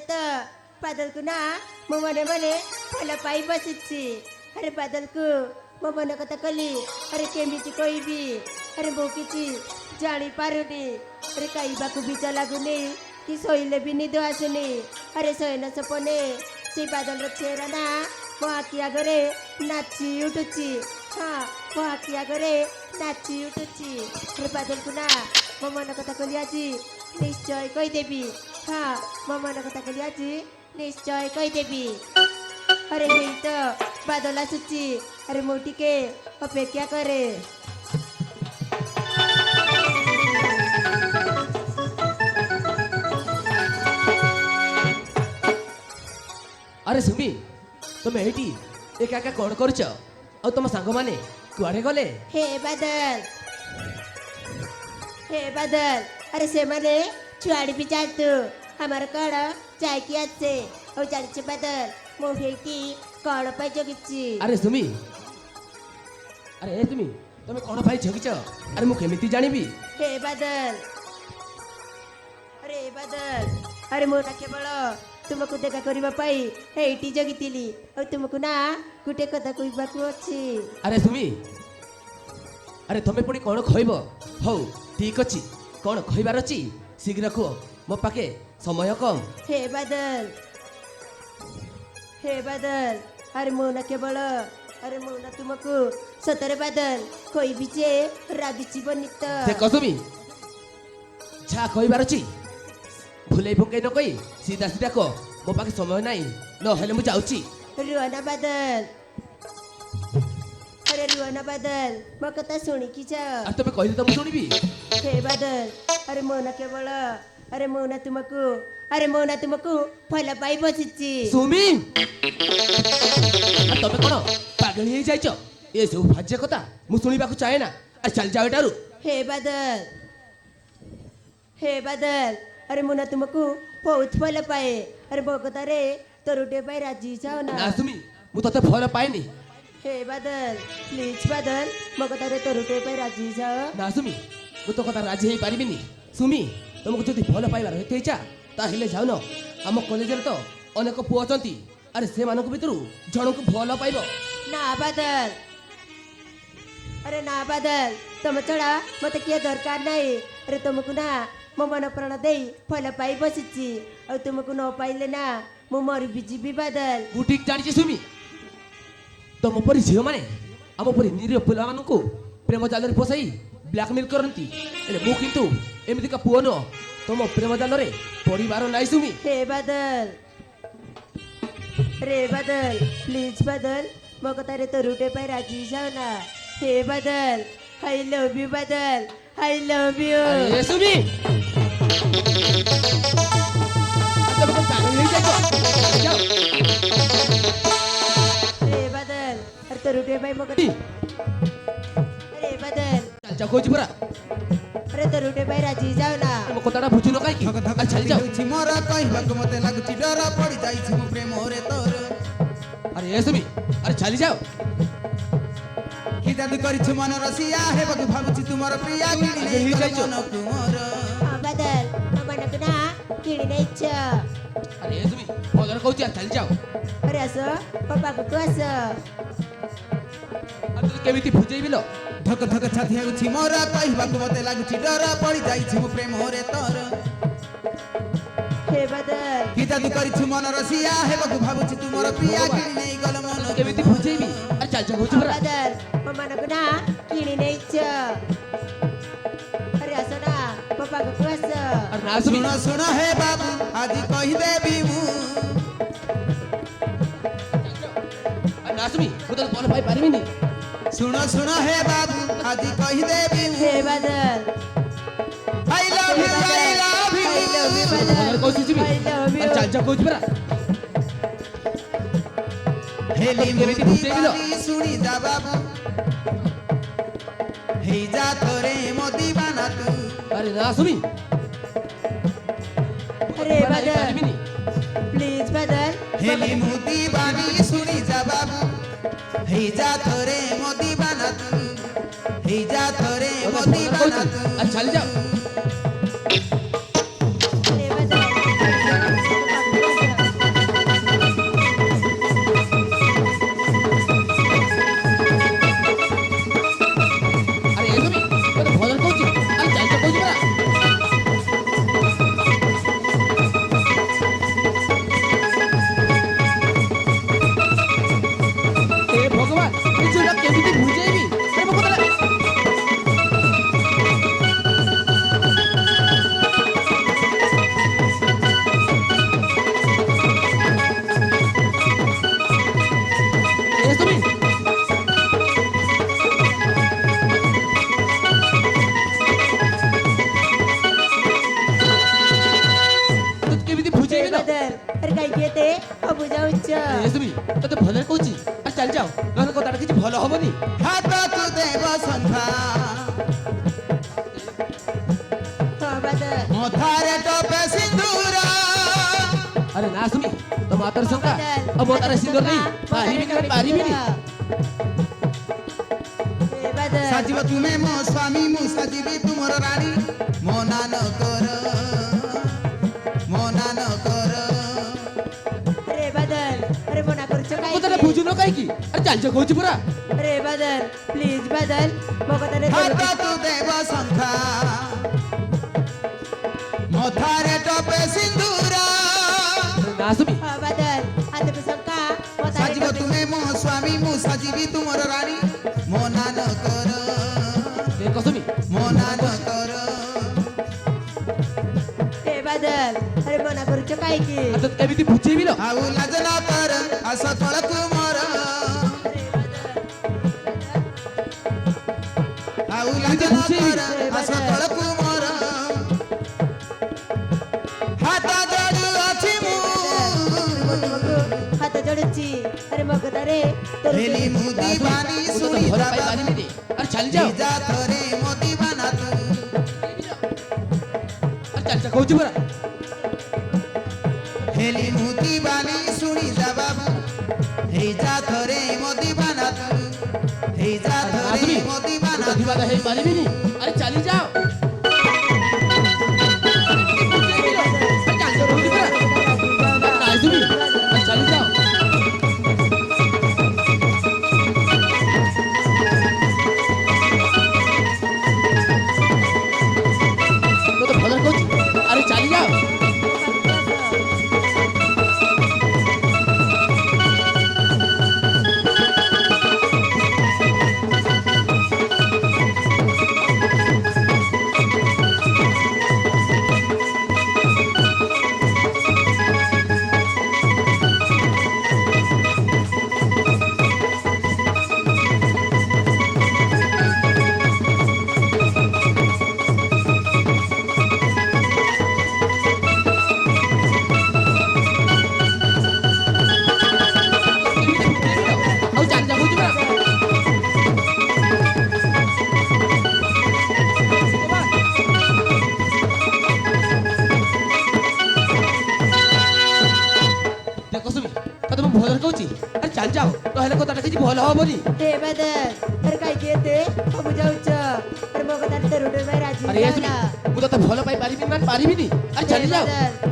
तो बादल को ना मो मने मने फल पाई बसुची अरे बादल को मो मन कथा कली अरे केमिति कहबी अरे मो किछि जानी पारुनी अरे कहबा को बीचा लागुनी कि सोइले भी निद आसुनी अरे सोयन सपने से बादल चेहरा ना मो आखि आगरे नाची उठुची हाँ मो आखि आगरे नाची उठुची अरे बादल को ना मो मन कथा कली আজি निश्चय कहीदेवी हाँ मो मन कथा कली আজি निश्चय कहीदेवी अरे यही तो बादल आसुची अरे मो टिके अपेक्षा करे अरे सुमी तुम एटी एका एका कौन करछ और तुम सांग माने कुआड़े गले हे बादल अरे से माने छुआड़ी भी जातु हमार कड़ चाय की आसे और जानिछ बादल मो हेटी कड़ पाई जगिछि अरे सुमी अरे तुमी तुम कौन भाई जगिछ अरे मु केमिति जानिबी हे बादल अरे मोटा केवल तुमको देखा करबा पाई हेटी जगितिली और तुमको ना गुटे कथा कहबाकू अछि अरे सुमी अरे तुमे पुणी कौन खइब हौ ठीक अछि कौन खइबार अछि शीघ्र कह मो पाके समय कम हे बादल अरे मोना केवल अरे मोना तुमको सतरे बादल कोई भी जे रागिची बनित देखो सुमी जा खइबार अछि भूले पके न कई सीधा सीधा कह मो पाके समय नहीं न हेले मु जाउची रुआना बादल अरे रुआना बादल मो कथा सुनी की जा अरे तुमे कहि त मु सुनिबी हे बादल अरे मोना केवल अरे मोना तुमको फल पाई बसिची सुमी तुमे कोन पागल हे जाइछ ए सब फाज्य कथा मु सुनिबाकू चाहे ना अरे चल जाओ एटारू हे बादल अरे मोना तुमको बहुत फल पाए अरे बकता रे तोरुटे पाई राजी जाओ ना ना सुमी मु तते फल पाइनी हे बादल प्लीज बादल मकता रे तोरुटे पाई राजी जाओ ना सुमी मु तो कथा राजी हे पारिबिनी सुमी तुमको जदि फल पाइबार हेते इच्छा ताहिले जाउ न हम कॉलेज रे तो अनेक पुଅ अछंती अरे से मानक भितरु जणको फल पाइबो ना बादल अरे ना बादल तुम छड़ा मत किए दरकार नहीं अरे तुमको ना मो मन प्राण दे फल पाई बसिची और तुमको न पाइले ना मो मर भी बादल मु ठीक जानिछि सुमी तुम परि झियो माने हम परि निरीह पुला मानकु प्रेम जाल रे फसाई ब्लैकमेल करंती एले मु किंतु एमिति का पुଅ न तुम प्रेम जाल रे परिवार नाइ सुमी हे बादल रे बादल प्लीज बादल मो कथा रे तो रूटे पाई राजी जाओ ना हे बादल आई लव यू बादल आई लव यू अरे सुमी तुम को पागल हे जाइछ जाओ रे बादल अरे तो रूटे पाई मो कथा रे बादल चल जा कोछि परा अरे तो रूटे पाई राजी जाओ ना मो कताटा बुझु न काई की चल जाओ छि मोरा कहबाक मते लागुछि डर पड़ी जाइछि मो प्रेम रे तोर अरे ए सुमी अरे चली जाओ कि जादू करिछु मन रसिया हेबाक भाबुछि तुमर प्रिया किनी अरे जाइछो मन तुमर हां बादल मो मन ना किणी नहीं छ अरे ए सुमी बोलर कहउछि चल जाओ अरे आसो पापा को आस अरे तू केमिति बुझेइ बिलो धक धक छाती हेउछि मोरा कहबाक मते लागुछि डर पड़ी जाइछि मो प्रेम रे तोर हे बादल कि जादू करिछु मन रसिया हेबाक भाबुछि तुमर प्रिया किनी नहीं गल मन केमिति बुझेइ बि अरे चल जा कहउछि परा बादल मो मन ना किणी नहीं छ अरे आसो ना पापा को आस अरे ना सुमी सुन सुन हे बाबू आज कहि देबी मु अरे ना सुमी मु तो फल पाई पारिबिनी सुन सुन हे बाबू आज कहि देबी मु हे Badal I love you I love you I love you Badal बोलर कहउछि सुमी आई लव यू अरे चल जा कहउछि परा हेली केमिति मोदी बुझेइ बिलो बानी सुनी जा बाबू हे जा तोरे मोदी बाना तू अरे ना सुमी अरे बादल प्लीज बादल हेली मोदी बानी सुनी जा बाबू हे जा तोरे मोदी बाना तू हे जा तोरे मोदी बाना तू अरे चल जाओ अरे बादल କେତେ ବୁଝାଉଛ ଏସବି ତତେ ଭଲରେ କହୁଛି ଆରେ ଚାଲି ଯାଅ ନହେଲେ କଥାଟା କିଛି ଭଲ ହବନି ହାତକୁ ଦେବ ଶଙ୍ଖା ହଁ ବାଦଲ ମଥାରେ ଟୋପେ ସିନ୍ଦୁର ଆରେ ନା ସୁମି ତୋ ମାତାର ଶଙ୍କା ଆଉ ମୋ ତାର ସିନ୍ଦୁର ନେଇ ପାରିବିନି ବାଦଲ ସାଜିବ ତୁମେ ମୋ ସ୍ୱାମୀ ମୁଁ ସାଜିବି ତୁମର ରାଣୀ ମନା ନ କର अरे बादल अरे मना करूଛ କଥାଟା କାହିଁକି ବୁଝୁନ କାହିଁକି ଆରେ ଚାଲି ଯାଅ କହୁଛି ପୁରା अरे बादल प्लीज बादल ମୋ କଥାରେ ହାତକୁ ଦେବ ଶଙ୍ଖା ମଥାରେ ଟୋପେ ସିନ୍ଦୁର ଆରେ ନା ସୁମି ହଁ ବାଦଲ ହାତକୁ ଶଙ୍କା ସାଜିବ ତୁମେ ମୋ ସ୍ୱାମୀ ମୁଁ ସାଜିବି ତୁମର ରାଣୀ ମନା ନ କର ଦେଖ ସୁମି ମନା ନ କର ଏ ବାଦଲ अरे ମନା କରୁଛ କାହିଁକି ଆଉ ତତେ କେମିତି ବୁଝେଇବି ଲୋ ଆଉ ଲାଜ ନ କର ଆସ ତଳକୁ ମୋର ଆଉ ଲାଜ ନ କର ଆସ ତଳକୁ ମୋର ହାତ ଯୋଡୁଅଛି ମୁଁ ତୁମକୁ ହାତ ଯୋଡୁଛି अरे ମୋ କଥାରେ ତୋର ହେଲି ମୁଁ ଦିବାନୀ ମୁଁ ତତେ ଶୁଣି ଭଲ ଯା ପାଇପାରିବିନି ଆରେ ଚାଲି ଯାଅ ଯା ଥରେ ମୋ ଦିବାନା ତୁ ଆରେ ଚାଲି ଯାଅ କହୁଛି ପୁରା ହେଲି ମୁଁ ଦିବାନୀ ଶୁଣି ଯା ବାବୁ ହେଇ ଯା ଥରେ ମୋ ଦିବାନା ତୁ ହେଇ ଯା ଆରେ ନା ଥରେ ସୁମି ମୋ ମୁଁ ଦିବାନା ତ ତୁ ଦିବାଦା ହେଇପାରିବିନି ଆରେ ଚାଲି ଯାଅ ଆରେ ଚାଲି ଯାଅ କହୁଛି ପୁରା ଆରେ ନା ସୁମି ଆରେ ଚାଲି ଯାଅ ତତେ ଭଲରେ କହୁଛି ଆରେ ଚାଲି ଯାଅ ଆଉ ଚାଲି ଯାଅ କହୁଛି ପୁରା ଦେଖ ସୁମି ତତେ ମୁଁ ଭଲରେ କହୁଛି ଆରେ ଚାଲି ଯାଅ ନହେଲେ କଥାଟା କିଛି ଭଲ ହବନି ए बादल अरे କାହିଁକି ଏତେ ବୁଝାଉଛ अरे ମୋ କଥାରେ ତୋର ଗୋଟେ ଭାଇ ରାଜି ଆରେ ଏ ସୁମି ମୁଁ ତତେ ଭଲ ପାଇ ପାରିବିନି ମାନେ ପାରିବିନି ଆରେ ଚାଲି ଯାଅ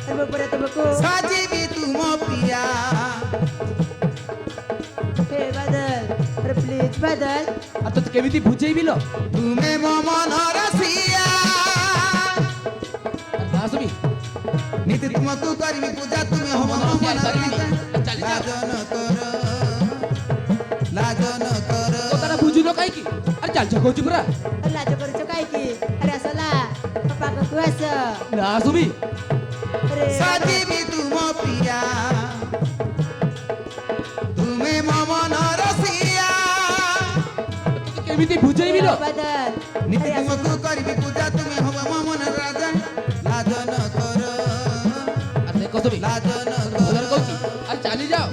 अरे ମୋ ପରେ ତୁମକୁ ସାଜିବି ତୁମ ପ୍ରିୟା ए बादल अरे प्लीज बादल ଆଉ ତତେ କେମିତି ବୁଝେଇବି ଲୋ ତୁମେ ମୋ ମନର ସିଆ ଆରେ ନା ସୁମି ନୀତି ତୁମକୁ କରିବି ପୂଜା ତୁମେ ହବ ମୋ ମନର ରାଜା ଚାଲି ଯାଅ ଲାଜ ନ କର ଲାଜ ନ କର କଥାଟା ବୁଝୁନ କାହିଁକି ଆରେ ଚାଲି ଯାଅ କହୁଛି ପୁରା ଲାଜ କରୁଛ କାହିଁକି अरे ଆସଲା ମୋ ପାଖକୁ ଆସ ନା ସୁମି अरे ସାଜିବି ତୁମ ପ୍ରିୟା ତୁମେ ମୋ ମନର ସିଆ ତତେ କେମିତି ବୁଝେଇବି ଲୋ बादल ନୀତି ତୁମକୁ କରିବି ପୂଜା ତୁମେ ହବ ମୋ ମନର ରାଜା ଲାଜ ନ କର ଆରେ ଦେଖ ସୁମି ଲାଜ ନ ଭଲରେ କର କହୁଛି ଆରେ ଚାଲି ଯାଅ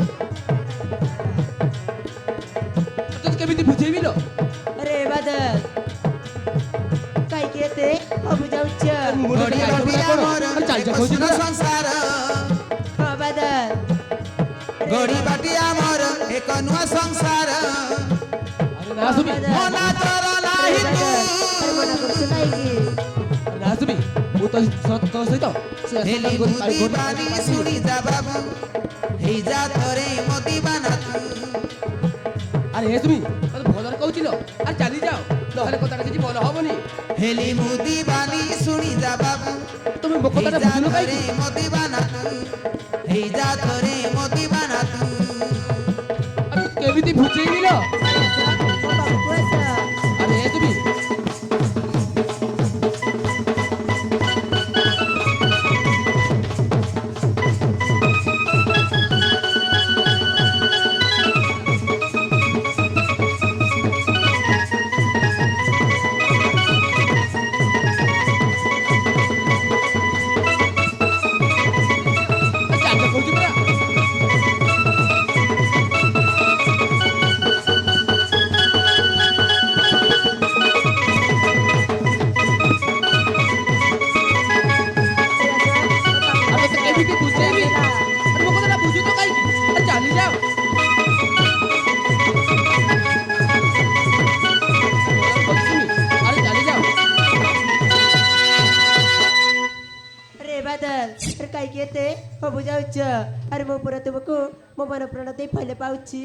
ତତେ କେମିତି ବୁଝେଇବି ଲୋ अरे बादल କାହିଁକି ଏତେ ବୁଝାଉଛ ମୁଁ ଗୋଟେ ଗଡି ଗାଈ ଗଡି କଥା କଣ? ଆମର ଆରେ ଚାଲି ଯାଅ ଏକ କହୁଛି ସୁନ ପୁରା ସଂସାର ହଁ ବାଦଲ ଗଡି ବାଟି ଆମର ଏକ ନୂଆ ସଂସାର ଆରେ ନା ସୁମି ମନା ତୋର ନାହିଁ अरे ମନା କରୁଛ କାହିଁକି ଆରେ ନା ସୁମି ମୁଁ ତ ତୋ ସହିତ ସେ ହେଲି ସକାଳ ମୁଁ ଦିବାନୀ ଶୁଣି ଯା ବାବୁ ହେଇ ଯା ଥରେ ମୋ ଦିବାନା ତୁ ଆରେ ଏ ସୁମି ତତେ ଭଲରେ କହୁଛି ଲୋ ଆରେ ଚାଲି ଯାଅ ନହେଲେ କଥାଟା କିଛି ଭଲ ହବନି ହେଲି ମୁଁ ଦିବାନୀ ଶୁଣି ଯା ବାବୁ ତମେ ମୋ ହେଇ କଥାଟା ଯା ବୁଝୁନ ଥରେ କାହିଁକି ମୋ ଦିବାନା ତୁ ହେଇ ଯା ଥରେ ମୋ ଦିବାନା ତୁ ଆରେ କେମିତି ବୁଝେଇବି ଲୋ ମୋ ପାଖକୁ ଆସ ଆରେ ଏ ସୁମି ଆରେ ଚାଲି ଯାଅ କହୁଛି ପୁରା କାହିଁକି ଏତେ ଅବୁଝାଉଛ? ଆରେ ମୋ ପୁରା ତୁମକୁ ମୋ ମନ ପ୍ରାଣ ଦେଇ ଭଲ ପାଉଛି।